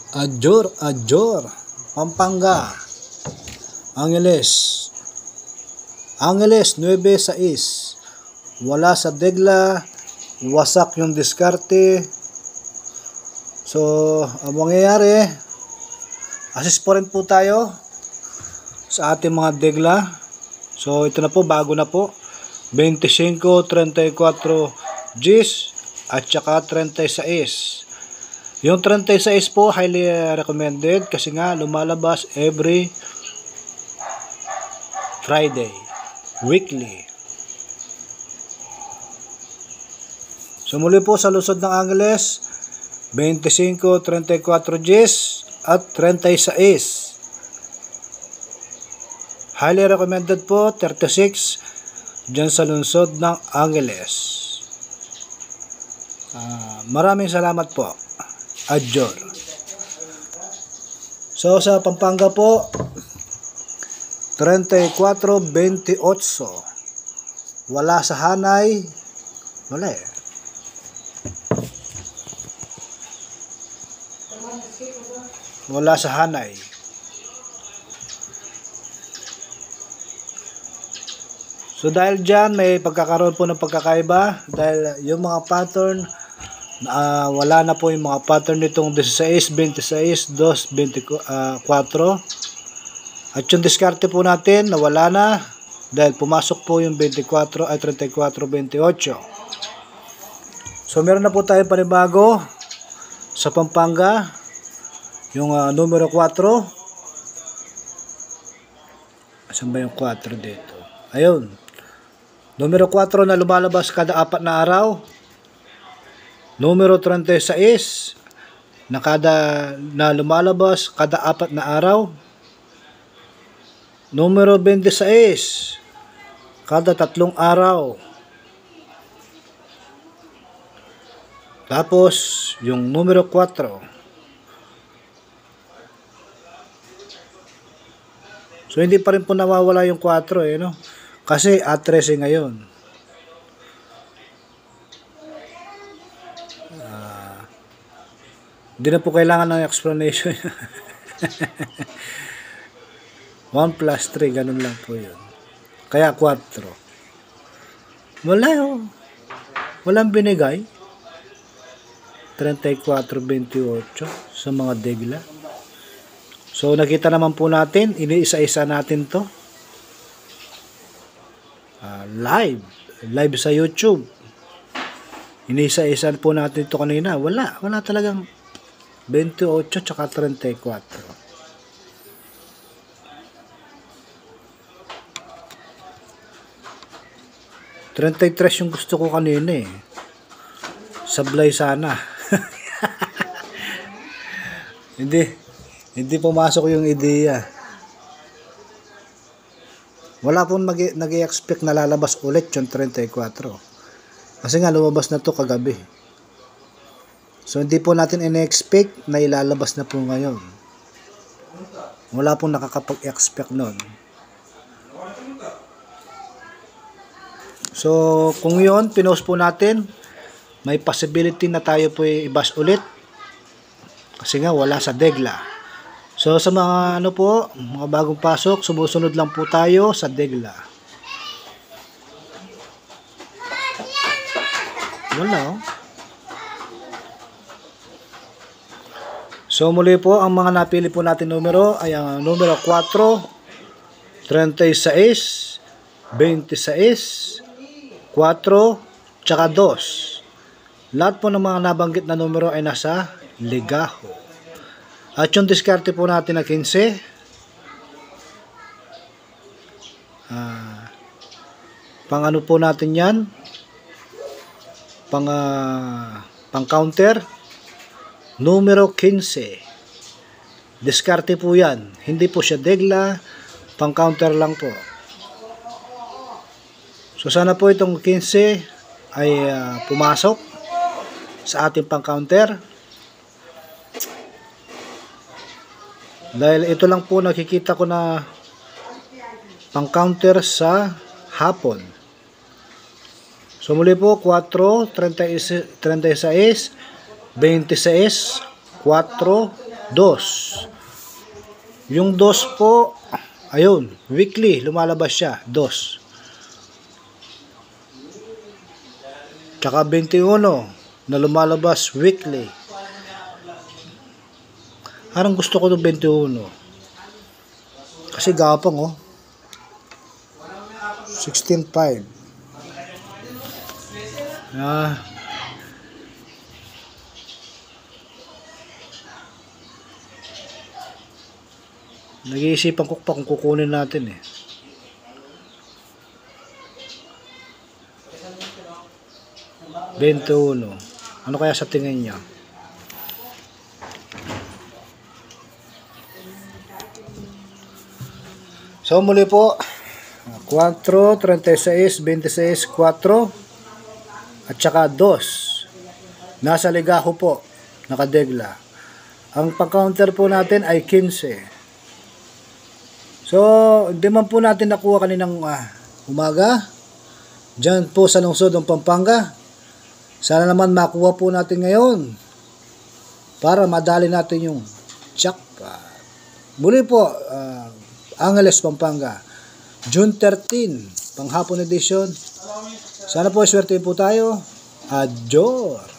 Adjor, Pampanga, Angeles 9-6, wala sa degla, wasak yung diskarte. So, ang mangyayari, assist po rin po tayo sa ating mga degla. So, ito na po, bago na po, 25, 34 Gs at saka 36. Yung 36 po, highly recommended kasi nga lumalabas every Friday, weekly. So muli po sa lungsod ng Angeles, 25, 34 Gs at 36. Highly recommended po, 36 dyan sa lungsod ng Angeles. Maraming salamat po. Adjor. So sa Pampanga po, 34-28, wala sa hanay, wala eh. Wala sa hanay. So dahil dyan may pagkakaroon po ng pagkakaiba, dahil yung mga pattern wala na po yung mga pattern nitong 16, 26, 2, 24 at yung diskarte po natin nawala na dahil pumasok po yung 34 ay 34, 28. So meron na po tayo panibago sa Pampanga, yung numero 4. Asan ba yung 4 dito? Ayun, numero 4 na lumalabas kada 4 na araw. Numero 36 na lumalabas kada 4 na araw. Numero 26 kada 3 araw. Tapos yung numero 4. So hindi pa rin po nawawala yung 4 no? Kasi at-13 ngayon. Hindi na po kailangan ng explanation. 1 plus 3, ganun lang po yun. Kaya 4. Wala yun. Walang binigay. 34-28 sa mga degla. So nakita naman po natin, iniisa-isa natin to. Live sa YouTube. Iniisa-isa po natin to kanina. Wala talagang 28 tsaka 34. 33 yung gusto ko kanina eh. Sablay sana. Hindi pumasok yung ideya. Wala pong nag-i-expect na lalabas ulit yung 34. Kasi nga lumabas na to kagabi. So hindi po natin in-expect na ilalabas na po ngayon. Wala pong nakakapag-expect nun. So kung yun, pinost po natin, may possibility na tayo po i-bash ulit. Kasi nga wala sa degla. So sa mga mga bagong pasok, sumusunod lang po tayo sa degla. Wala. So muli po, ang mga napili po natin numero ay ang numero 4, 36, 26, 4, tsaka 2. Lahat po ng mga nabanggit na numero ay nasa ligaho. At yung diskarte po natin na 15, pang ano po natin yan? Pang counter. Numero 15. Diskarte po yan. Hindi po siya degla. Pang counter lang po. So sana po itong 15 ay pumasok sa ating pang counter. Dahil ito lang po nakikita ko na pang counter sa hapon. So muli po 4, 36, 26, 4, 2. Yung 2 po, ayun, weekly, lumalabas siya, 2. Tsaka 21 na lumalabas weekly. Parang gusto ko ng 21. Kasi gapang, oh. 16.5. Nag-iisipan ko pa kung kukunin natin eh. $21. Ano kaya sa tingin niya? So muli po, 4, 36, 26, 4 at saka 2. Nasa ligaho po, nakadegla. Ang pang-counter po natin ay 15. So, hindi man po natin nakuha kaninang umaga. Diyan po sa lungsod ng Pampanga. Sana naman makuha po natin ngayon para madali natin yung jackpot. Muli po, Angeles, Pampanga, June 13, panghapon edition. Sana po swertein po tayo. Adjor.